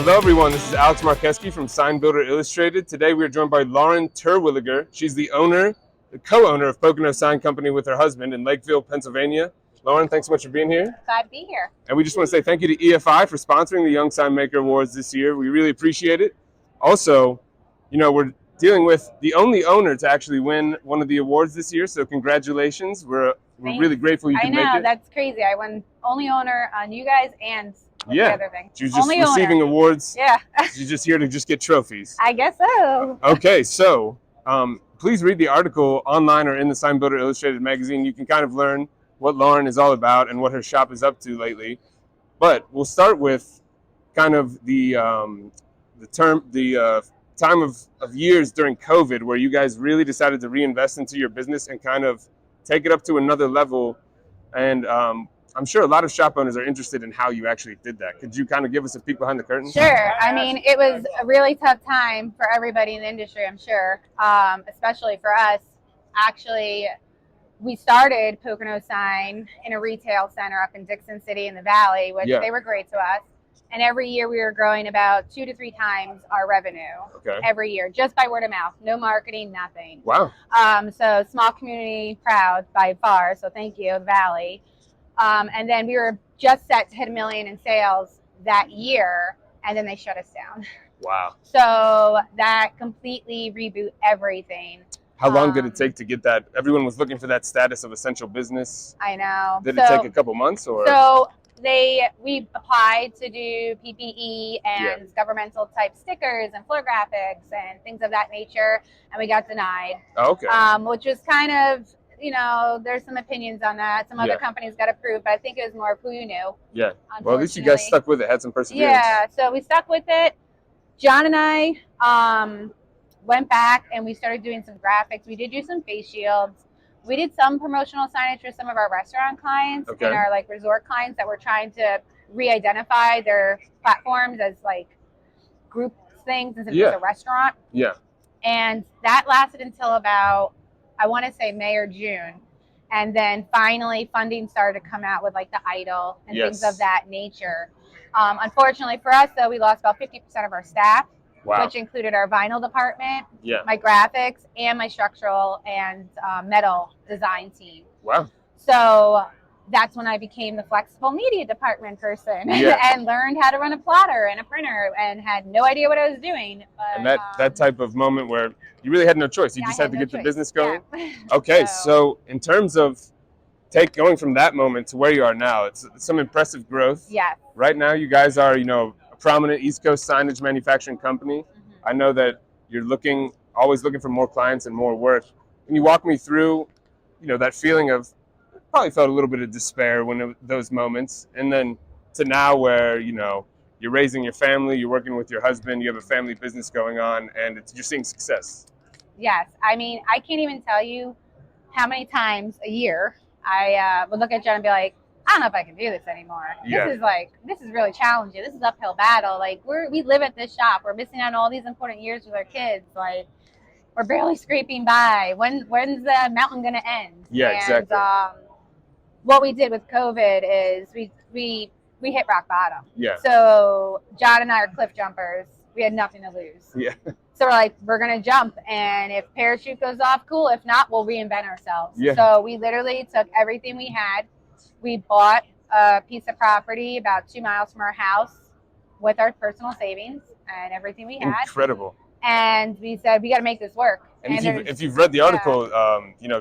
Hello everyone, this is Alex Marqueski from Sign Builder Illustrated. Today we are joined by Lauren Terwilliger. She's the co-owner of Pocono Sign Company with her husband in Lakeville, Pennsylvania. Lauren, thanks so much for being here. Glad to be here. And we just want to say thank you to EFI for sponsoring the Young Sign Maker Awards this year. We really appreciate it. Also, we're dealing with the only owner to actually win one of the awards this year, so congratulations. We're really grateful you could make it. I know, that's crazy. I won only owner on you guys and the other thing. She was just receiving awards. Yeah. She's just here to just get trophies. I guess so. Okay, so please read the article online or in the Sign Builder Illustrated magazine. You can kind of learn what Lauren is all about and what her shop is up to lately. But we'll start with kind of the time of years during COVID where you guys really decided to reinvest into your business and kind of take it up to another level. And I'm sure a lot of shop owners are interested in how you actually did that. Could you kind of give us a peek behind the curtain? Sure. I mean, it was a really tough time for everybody in the industry, I'm sure, especially for us. Actually, we started Pocono Sign in a retail center up in Dixon City in the Valley, which they were great to us. And every year we were growing about 2 to 3 times our revenue every year, just by word of mouth, no marketing, nothing. Wow. So small community, proud by far. So thank you, Valley. And then we were just set to hit $1 million in sales that year, and then they shut us down. Wow. So that completely reboot everything. How long did it take to get that? Everyone was looking for that status of essential business. I know. Did it take a couple months or? So we applied to do PPE and governmental type stickers and floor graphics and things of that nature, and we got denied. Oh, okay. Which was kind of, there's some opinions on that. Some other companies got approved, but I think it was more of who you knew. Yeah. Well, at least you guys stuck with it, had some perseverance. Yeah, so we stuck with it. John and I went back and we started doing some graphics. We did do some face shields. We did some promotional signage for some of our restaurant clients and our resort clients that were trying to re-identify their platforms as group things instead of just a restaurant. Yeah. And that lasted until about, I want to say May or June. And then finally funding started to come out with the Idol and things of that nature. Unfortunately for us though, we lost about 50% of our staff. Wow. Which included our vinyl department, my graphics, and my structural and metal design team. Wow. So that's when I became the flexible media department person and learned how to run a plotter and a printer and had no idea what I was doing. But, and that type of moment where you really had no choice. You just had to get the business going. Yeah. Okay, so in terms of going from that moment to where you are now, it's some impressive growth. Yeah. Right now you guys are, prominent East Coast signage manufacturing company. I know that you're always looking for more clients and more work. Can you walk me through, that feeling of probably felt a little bit of despair those moments, and then to now where you're raising your family, you're working with your husband, you have a family business going on, and you're seeing success. Yes, I mean I can't even tell you how many times a year I would look at Jen and be like, I don't know if I can do this anymore. Yeah. This is really challenging. This is uphill battle. We live at this shop. We're missing out on all these important years with our kids. We're barely scraping by. When's the mountain gonna end? Yeah, exactly. What we did with COVID is we hit rock bottom. Yeah. So John and I are cliff jumpers. We had nothing to lose. Yeah. So we're gonna jump, and if parachute goes off, cool. If not, we'll reinvent ourselves. Yeah. So we literally took everything we had. We bought a piece of property about 2 miles from our house with our personal savings and everything we had. Incredible. And we said, we got to make this work. And if you've read the article,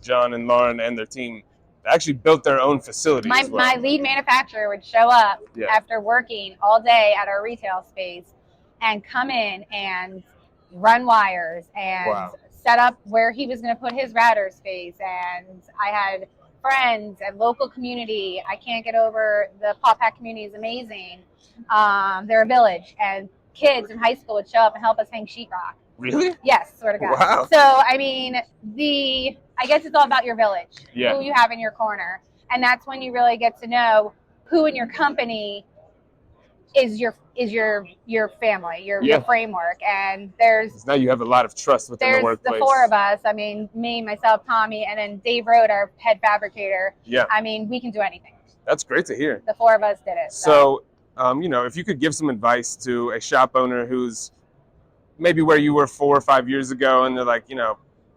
John and Lauren and their team actually built their own facility as well. My lead manufacturer would show up after working all day at our retail space and come in and run wires and set up where he was going to put his router space. And I had friends and local community. I can't get over the Paw Pack community is amazing. They're a village, and kids in high school would show up and help us hang sheetrock. Really? Yes, swear to God. Wow. So I mean, I guess it's all about your village, who you have in your corner, and that's when you really get to know who in your company is your family, your framework. And now you have a lot of trust within the workplace. There's the 4 of us. I mean, me, myself, Tommy, and then Dave Rode, our head fabricator. Yeah. I mean, we can do anything. That's great to hear. The 4 of us did it. So if you could give some advice to a shop owner who's maybe where you were 4 or 5 years ago, and they're like,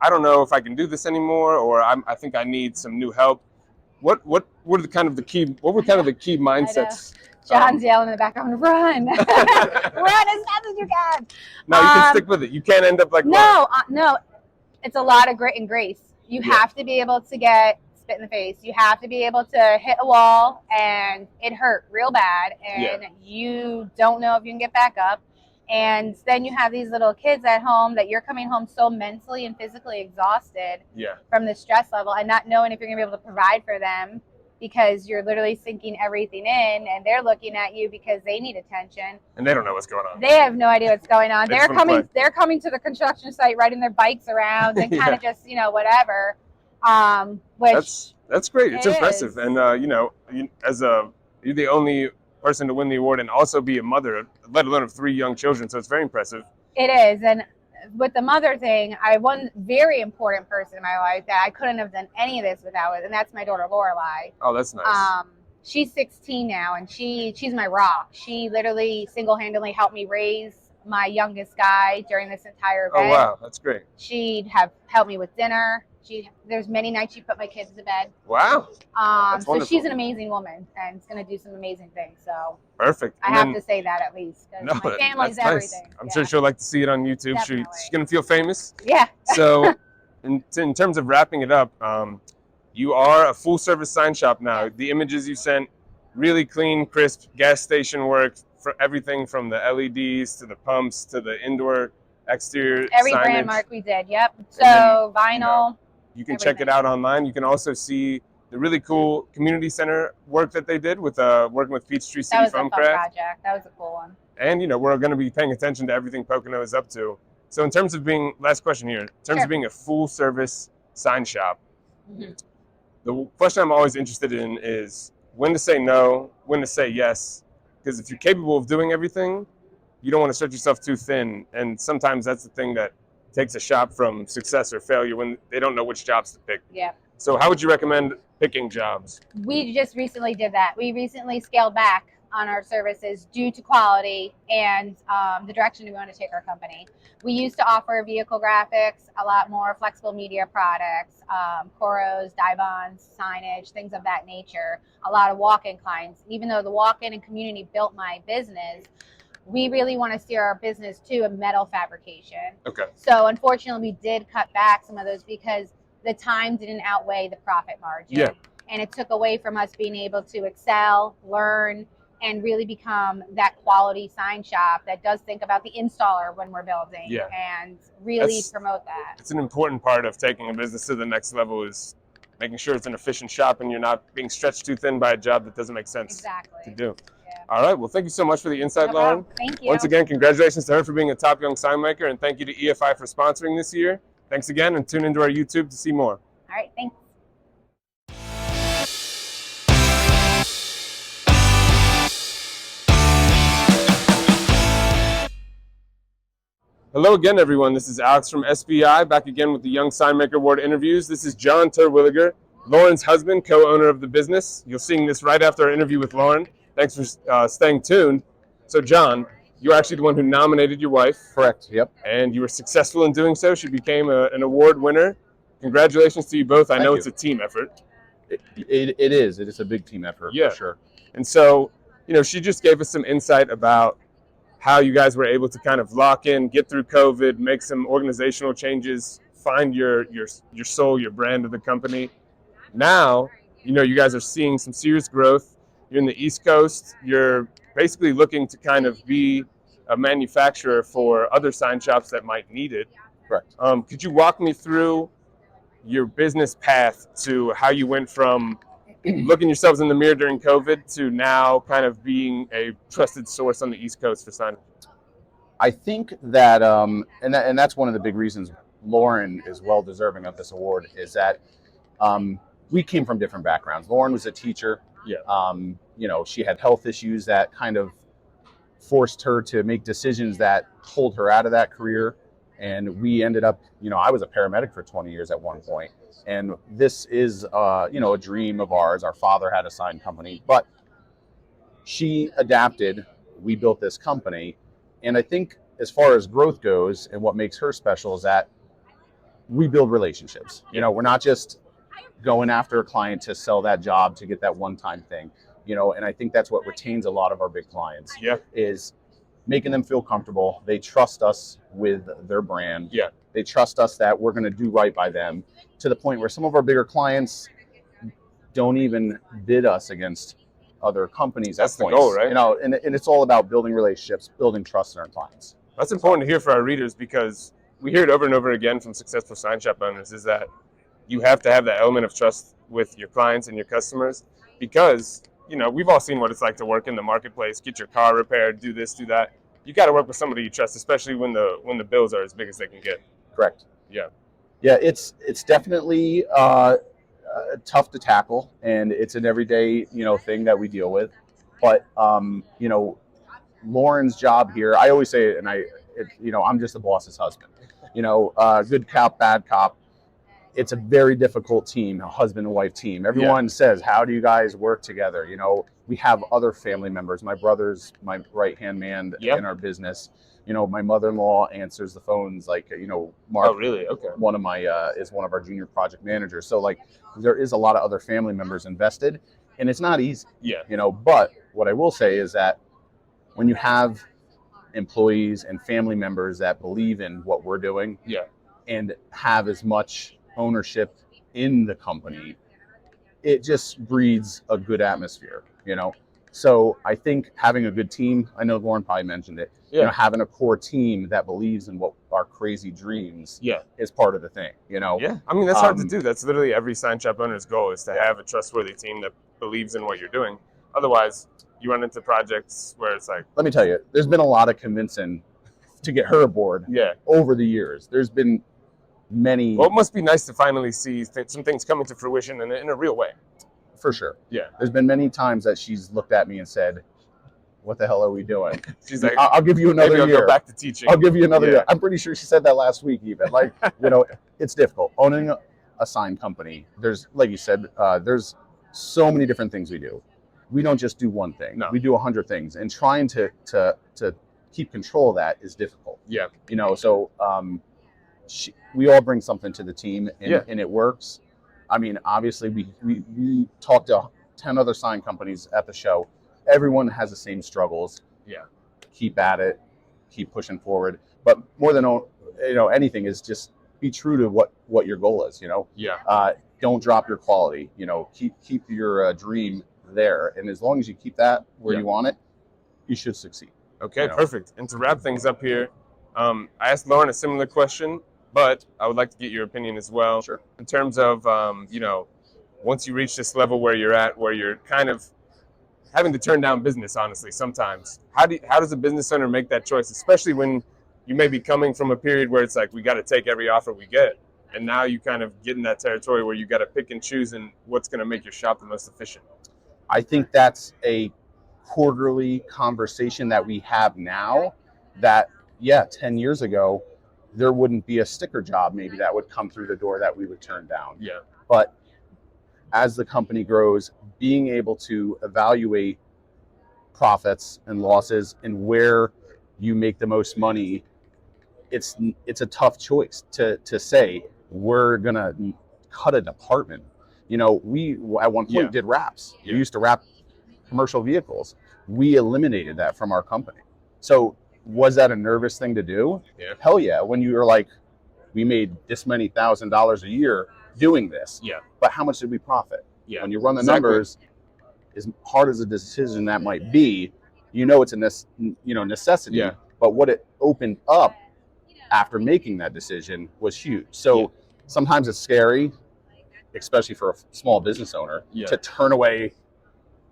I don't know if I can do this anymore, or I think I need some new help. What were kind of the key mindsets? John's yelling in the background, run, run as fast as you can. No, you can stick with it. You can't end up like no. It's a lot of grit and grace. You have to be able to get spit in the face. You have to be able to hit a wall and it hurt real bad, and you don't know if you can get back up. And then you have these little kids at home that you're coming home so mentally and physically exhausted from the stress level, and not knowing if you're going to be able to provide for them, because you're literally sinking everything in, and they're looking at you because they need attention. And they don't know what's going on. They have no idea what's going on. They're coming to the construction site, riding their bikes around and kind of just, whatever. Which that's great. It's impressive. And you're the only person to win the award and also be a mother, let alone of 3 young children. So it's very impressive. It is. And with the mother thing, one very important person in my life that I couldn't have done any of this without, and that's my daughter Lorelai. Oh, that's nice. She's 16 now, and she's my rock. She literally single-handedly helped me raise my youngest guy during this entire event. Oh wow, that's great. She'd have helped me with dinner. There's many nights she put my kids to bed. Wow. So she's an amazing woman and is going to do some amazing things. So perfect. I have to say that at least, because my family's everything. Nice. I'm sure she'll like to see it on YouTube. Definitely. She's going to feel famous. Yeah. So in terms of wrapping it up, you are a full service sign shop now. The images you sent, really clean, crisp gas station work, for everything from the LEDs to the pumps to the indoor exterior every signage. Brand mark we did. Yep. So vinyl. You can check it out online. You can also see the really cool community center work that they did with working with Peachtree City Foam Craft. That was a fun project. That was a cool one. And we're going to be paying attention to everything Pocono is up to. So in terms of being, last question here, in terms of being a full service sign shop, the question I'm always interested in is when to say no, when to say yes. Because if you're capable of doing everything, you don't want to stretch yourself too thin. And sometimes that's the thing that takes a shop from success or failure, when they don't know which jobs to pick. Yeah. So how would you recommend picking jobs? We just recently did that. We recently scaled back on our services due to quality and the direction we want to take our company. We used to offer vehicle graphics, a lot more flexible media products, coros, die-bonds, signage, things of that nature, a lot of walk-in clients. Even though the walk-in and community built my business, we really want to steer our business to a metal fabrication. Okay. So unfortunately, we did cut back some of those because the time didn't outweigh the profit margin. Yeah. And it took away from us being able to excel, learn, and really become that quality sign shop that does think about the installer when we're building and really promote that. It's an important part of taking a business to the next level, is making sure it's an efficient shop and you're not being stretched too thin by a job that doesn't make sense to do. All right. Well, thank you so much for the insight, Lauren. Thank you. Once again, congratulations to her for being a top young sign maker, and thank you to EFI for sponsoring this year. Thanks again, and tune into our YouTube to see more. All right. Thanks. Hello again, everyone. This is Alex from SBI, back again with the Young Sign Maker Award interviews. This is John Terwilliger, Lauren's husband, co-owner of the business. You'll see this right after our interview with Lauren. Thanks for staying tuned. So, John, you're actually the one who nominated your wife. Correct, yep. And you were successful in doing so. She became an award winner. Congratulations to you both. I know it's a team effort. It is. It is a big team effort, for sure. And so, she just gave us some insight about how you guys were able to kind of lock in, get through COVID, make some organizational changes, find your soul, your brand of the company. Now, you guys are seeing some serious growth. You're in the East Coast. You're basically looking to kind of be a manufacturer for other sign shops that might need it. Correct. Could you walk me through your business path to how you went from looking yourselves in the mirror during COVID to now kind of being a trusted source on the East Coast for signage? I think that, and that's one of the big reasons Lauren is well deserving of this award, is that we came from different backgrounds. Lauren was a teacher. Yeah. She had health issues that kind of forced her to make decisions that pulled her out of that career. And we ended up, I was a paramedic for 20 years at one point. And this is, a dream of ours. Our father had a sign company. But she adapted. We built this company. And I think as far as growth goes and what makes her special is that we build relationships. You know, we're not just going after a client to sell that job to get that one-time thing, you know, and I think that's what retains a lot of our big clients is making them feel comfortable. They trust us with their brand. They trust us that we're going to do right by them, to the point where some of our bigger clients don't even bid us against other companies. That's the goal, right? You know, and it's all about building relationships, building trust in our clients. That's important to hear for our readers, because we hear it over and over again from successful sign shop owners, is that you have to have that element of trust with your clients and your customers, because, you know, we've all seen what it's like to work in the marketplace, get your car repaired, do this, do that. You got to work with somebody you trust, especially when the bills are as big as they can get. Correct. Yeah. It's definitely tough to tackle, and it's an everyday, you know, thing that we deal with. But you know, Lauren's job here, I always say it, and you know, I'm just the boss's husband. You know, good cop, bad cop. It's a very difficult team, a husband and wife team. Everyone says, how do you guys work together? You know, we have other family members. My brother's my right-hand man in our business. You know, my mother-in-law answers the phones, like, you know, Mark. Oh, really? Okay. One of my is one of our junior project managers. So like, there is a lot of other family members invested, and it's not easy. You know, but what I will say is that when you have employees and family members that believe in what we're doing, and have as much ownership in the company, it just breeds a good atmosphere, you know. So I think having a good team, I know Lauren probably mentioned it, you know, having a core team that believes in what our crazy dreams is part of the thing, you know. I mean, that's hard to do. That's literally every sign shop owner's goal, is to have a trustworthy team that believes in what you're doing. Otherwise, you run into projects where it's like, let me tell you, there's been a lot of convincing to get her aboard over the years. There's been many. Well, it must be nice to finally see some things coming to fruition in a real way. For sure. There's been many times that she's looked at me and said, what the hell are we doing? She's like, I'll give you another year. Maybe I'll go back to teaching. I'll give you another year. I'm pretty sure she said that last week even. Like, you know, it's difficult. Owning a sign company, there's, like you said, there's so many different things we do. We don't just do one thing. No. We do 100 things. And trying to keep control of that is difficult. You know, so we all bring something to the team, and it works. I mean, obviously, we talked to 10 other sign companies at the show. Everyone has the same struggles. Keep at it. Keep pushing forward. But more than anything is just be true to what your goal is. You know. Don't drop your quality. You know, keep your dream there, and as long as you keep that where you want it, you should succeed. Okay, perfect. And to wrap things up here, I asked Lauren a similar question, but I would like to get your opinion as well. Sure. In terms of, you know, once you reach this level where you're at, where you're kind of having to turn down business, honestly, sometimes, how does a business owner make that choice, especially when you may be coming from a period where it's like, we got to take every offer we get, and now you kind of get in that territory where you got to pick and choose and what's going to make your shop the most efficient? I think that's a quarterly conversation that we have now that, 10 years ago, there wouldn't be a sticker job maybe that would come through the door that we would turn down. But as the company grows, being able to evaluate profits and losses and where you make the most money, it's a tough choice to say we're gonna cut a department. You know, we at one point did wraps. We used to wrap commercial vehicles. We eliminated that from our company. So was that a nervous thing to do? Hell yeah. When you were like, we made this many $1,000s a year doing this. But how much did we profit? When you run the numbers, as hard as a decision that might be, you know it's a necessity. But what it opened up after making that decision was huge. So sometimes it's scary, especially for a small business owner, to turn away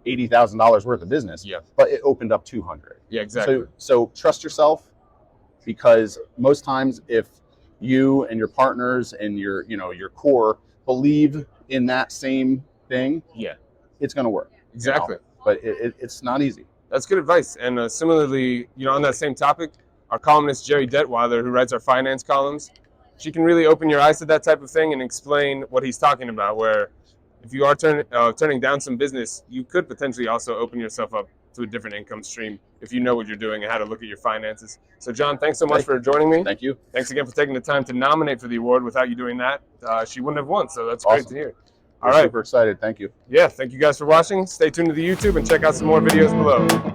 $80,000 worth of business. But it opened up 200. Exactly. So trust yourself, because most times if you and your partners and your core believe in that same thing, it's going to work. Exactly. You know? But it's not easy. That's good advice. And similarly, you know, on that same topic, our columnist Jerry Detweiler, who writes our finance columns, she can really open your eyes to that type of thing and explain what he's talking about, where if you are turning down some business, you could potentially also open yourself up to a different income stream if you know what you're doing and how to look at your finances. So John, thanks so much for joining me. Thank you. Thanks again for taking the time to nominate for the award. Without you doing that, she wouldn't have won. So that's Awesome. great to hear. All right. Super excited. Thank you. Yeah, thank you guys for watching. Stay tuned to the YouTube and check out some more videos below.